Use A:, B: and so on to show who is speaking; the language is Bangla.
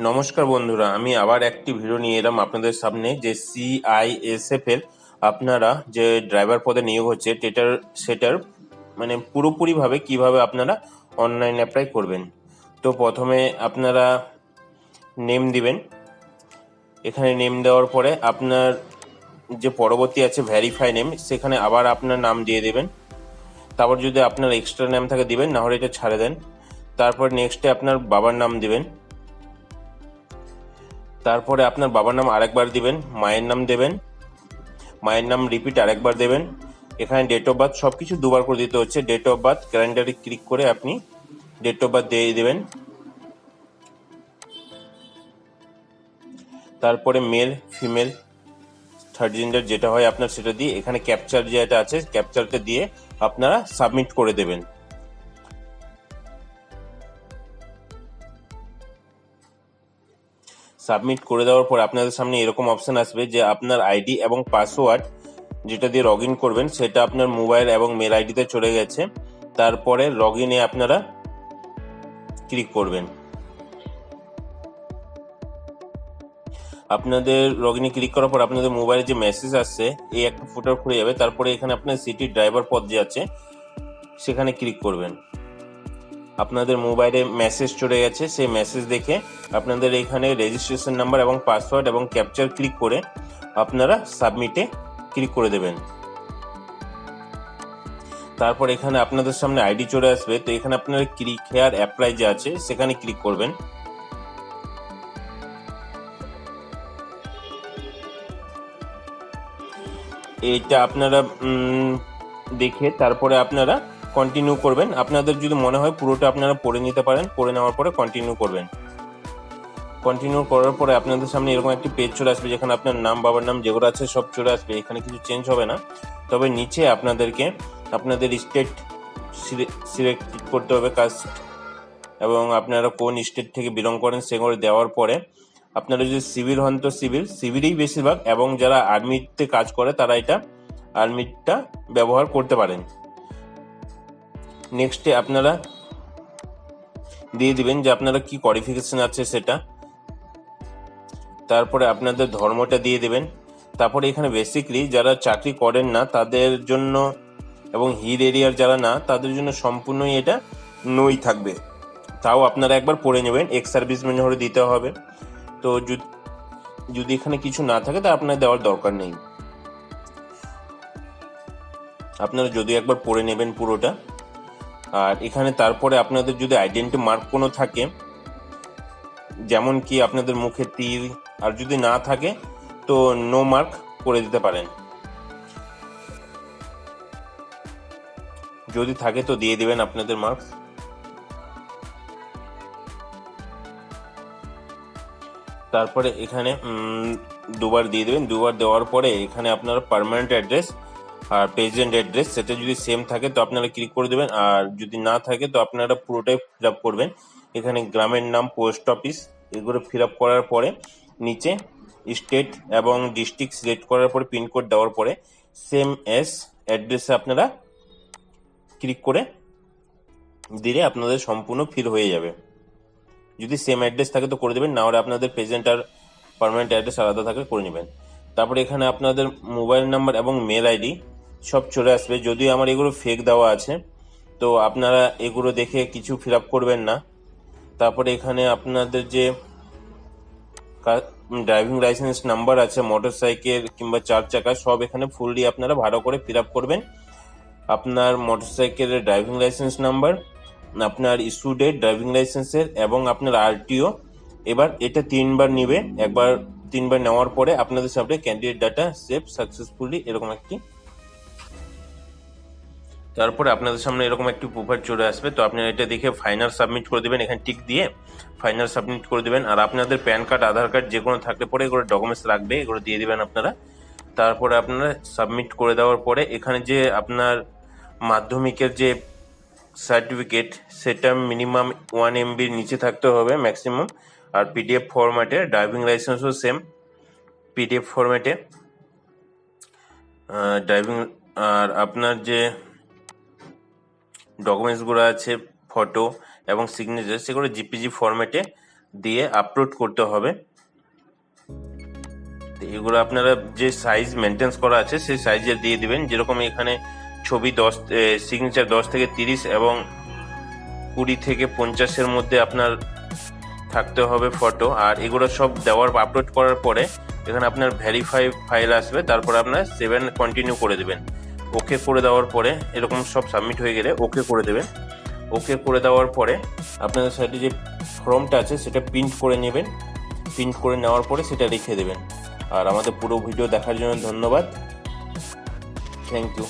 A: নমস্কার বন্ধুরা, আমি আবার একটি ভিডিও নিয়ে এলাম আপনাদের সামনে। যে সিআইএসএফ এর আপনারা যে ড্রাইভার পদে নিয়োগ হচ্ছে সেটার মানে পুরোপুরিভাবে কিভাবে আপনারা অনলাইন অ্যাপ্লাই করবেন। তো প্রথমে আপনারা নেম দিবেন। এখানে নেম দেওয়ার পরে আপনার যে পরবর্তী আছে ভেরিফাই নেম, সেখানে আবার আপনার নাম দিয়ে দেবেন। তারপর যদি আপনার এক্সট্রা নাম থাকে দিবেন, না হলে এটা ছাড়ে দেন। তারপর নেক্সটে আপনার বাবার নাম দিবেন। তারপরে আপনার বাবার নাম আরেকবার দিবেন, মায়ের নাম দেবেন, মায়ের নাম রিপিট আরেকবার দেবেন। এখানে ডেট অফ বার্থ সবকিছু দুবার করে দিতে হচ্ছে। ডেট অফ বার্থ ক্যালেন্ডারে ক্লিক করে আপনি ডেট অফ বার্থ দিয়ে দেবেন। তারপরে মেল ফিমেল থার্ড জেন্ডার যেটা হয় আপনার সেটা দিয়ে এখানে ক্যাপচার যেটা আছে ক্যাপচারটা দিয়ে আপনারা সাবমিট করে দেবেন। সাবমিট করে দেওয়ার পর আপনাদের সামনে এরকম অপশন আসবে যে আপনার আইডি এবং পাসওয়ার্ড যেটা দিয়ে লগ ইন করবেন সেটা আপনার মোবাইল এবং মেল আইডিতে চলে গেছে। তারপরে লগ ইনে আপনারা ক্লিক করবেন। আপনাদের লগ ইনে ক্লিক করার পর আপনাদের মোবাইলে যে মেসেজ আসছে এই একটা ফুটার খুলে যাবে। তারপরে এখানে আপনার সিটি ড্রাইভার পদ যে আছে সেখানে ক্লিক করবেন। আপনাদের মোবাইলে মেসেজ চলে গেছে, সেই মেসেজ দেখে আপনাদের এখানে রেজিস্ট্রেশন নাম্বার এবং পাসওয়ার্ড এবং ক্যাপচার ক্লিক করে আপনারা সাবমিটে ক্লিক করে দেবেন। তারপর এখানে আপনাদের সামনে আইডি চলে আসবে। তো এখানে আপনারা ক্লিক হেয়ার অ্যাপ্লাই যে আছে সেখানে ক্লিক করবেন। এইটা আপনারা দেখে তারপরে আপনারা কন্টিনিউ করবেন। আপনাদের যদি মনে হয় পুরোটা আপনারা পড়ে নিতে পারেন, পড়ে নেওয়ার পরে কন্টিনিউ করবেন। কন্টিনিউ করার পরে আপনাদের সামনে এরকম একটি পেজ চলে আসবে যেখানে আপনার নাম বাবার নাম যেগুলো আছে সব চলে আসবে। এখানে কিছু চেঞ্জ হবে না, তবে নিচে আপনাদেরকে আপনাদের স্টেট সিলেক্ট করতে হবে, কাস্ট এবং আপনারা কোন স্টেট থেকে বিলং করেন সেগুলো দেওয়ার পরে আপনারা যদি সিভিল হন তো সিভিলই বেশিরভাগ, এবং যারা আর্মিতে কাজ করে তারা এটা আর্মিটা ব্যবহার করতে পারেন। নেক্সটে আপনারা দিয়ে দিবেন যে আপনারা কি কোয়ালিফিকেশন আছে সেটা। তারপরে আপনাদের ধর্মটা দিয়ে দেবেন। তারপরে এখানে বেসিকলি যারা চাকরি করেন না তাদের জন্য এবং হিল এরিয়ার যারা না তাদের জন্য সম্পূর্ণই এটা নই থাকবে। তাও আপনারা একবার পড়ে নেবেন, এক্স সার্ভিসম্যান হলে দিতে হবে। তো যদি এখানে কিছু না থাকে তা আপনার দেওয়ার দরকার নেই, আপনারা যদি একবার পড়ে নেবেন পুরোটা। আর এখানে তারপরে আপনাদের যদি আইডেন্টি মার্ক কোনো থাকে, যেমন কি আপনাদের মুখে তীর, আর যদি না থাকে তো নো মার্ক করে দিতে পারেন। যদি থাকে তো দিয়ে দিবেন আপনাদের মার্কস। তারপরে এখানে দুবার দিয়ে দেবেন। দুবার দেওয়ার পরে এখানে আপনার পার্মানেন্ট অ্যাড্রেস আর প্রেজেন্ট অ্যাড্রেস সেটা যদি সেম থাকে তো আপনারা ক্লিক করে দেবেন, আর যদি না থাকে তো আপনারা পুরোটাই ফিল আপ করবেন। এখানে গ্রামের নাম, পোস্ট অফিস এগুলো ফিল আপ করার পরে নিচে স্টেট এবং ডিস্ট্রিক্ট সিলেক্ট করার পরে পিনকোড দেওয়ার পরে সেম এস অ্যাড্রেসে আপনারা ক্লিক করে দিলে আপনাদের সম্পূর্ণ ফিল হয়ে যাবে। যদি সেম অ্যাড্রেস থাকে তো করে দেবেন, না হলে আপনাদের প্রেজেন্ট আর পার্মানেন্ট অ্যাড্রেস আলাদা থাকলে করে নেবেন। তারপরে এখানে আপনাদের মোবাইল নাম্বার এবং মেল আইডি সব চলে আসবে। যদিও আমার এগুলো ফেক দেওয়া আছে, তো আপনারা এগুলো দেখে কিছু ফিল আপ করবেন না। তারপরে এখানে আপনাদের যে ড্রাইভিং লাইসেন্স নাম্বার আছে মোটর সাইকেল কিংবা 4 চাকা সব এখানে ফুললি আপনারা ভালো করে ফিল আপ করবেন। আপনার মোটর সাইকেলের ড্রাইভিং লাইসেন্স নাম্বার, আপনার ইস্যু ডেট ড্রাইভিং লাইসেন্সের এবং আপনার আরটিও। এবার এটা 3বার নিবে, একবার 3বার নেওয়ার পরে আপনাদের সামনে ক্যান্ডিডেট ডাটা সেভ সাকসেসফুলি এরকম একটি, তারপরে আপনাদের সামনে এরকম একটি প্রোফাইল চলে আসবে। তো আপনারা এটা দেখে ফাইনাল সাবমিট করে দেবেন, এখানে টিক দিয়ে ফাইনাল সাবমিট করে দেবেন। আর আপনাদের প্যান কার্ড আধার কার্ড যে কোনো থাকলে পরে এগুলো ডকুমেন্টস লাগবে, এগুলো দিয়ে দিবেন আপনারা। তারপরে আপনারা সাবমিট করে দেওয়ার পরে এখানে যে আপনার মাধ্যমিকের যে সার্টিফিকেট সেটা মিনিমাম 1 MBর নিচে থাকতে হবে ম্যাক্সিমাম। আর পিডিএফ ফরম্যাটে, ড্রাইভিং লাইসেন্সও সেম পিডিএফ ফরম্যাটে ড্রাইভিং। আর আপনার যে ডকুমেন্টসগুলো আছে ফটো এবং সিগনেচার সেগুলো জিপিজি ফরম্যাটে দিয়ে আপলোড করতে হবে। তো এগুলো আপনারা যে সাইজ মেনটেন্স করা আছে সেই সাইজে দিয়ে দিবেন। যেরকম এখানে ছবি 10 সিগনেচার 10 থেকে 30 এবং 20 থেকে 50-এর মধ্যে আপনার থাকতে হবে ফটো। আর এগুলো সব দেওয়ার আপলোড করার পরে এখানে আপনার ভেরিফাই ফাইল আসবে, তারপর আপনার 7 কন্টিনিউ করে দেবেন। ওকে করে দেওয়ার পরে এরকম সব সাবমিট হয়ে গেলে ওকে করে দেবেন। ওকে করে দেওয়ার পরে আপনাদের সাইডে যে ফর্মটা আছে সেটা প্রিন্ট করে নেবেন। প্রিন্ট করে নেওয়ার পরে সেটা রেখে দেবেন। আর আমাদের পুরো ভিডিও দেখার জন্য ধন্যবাদ। Thank you.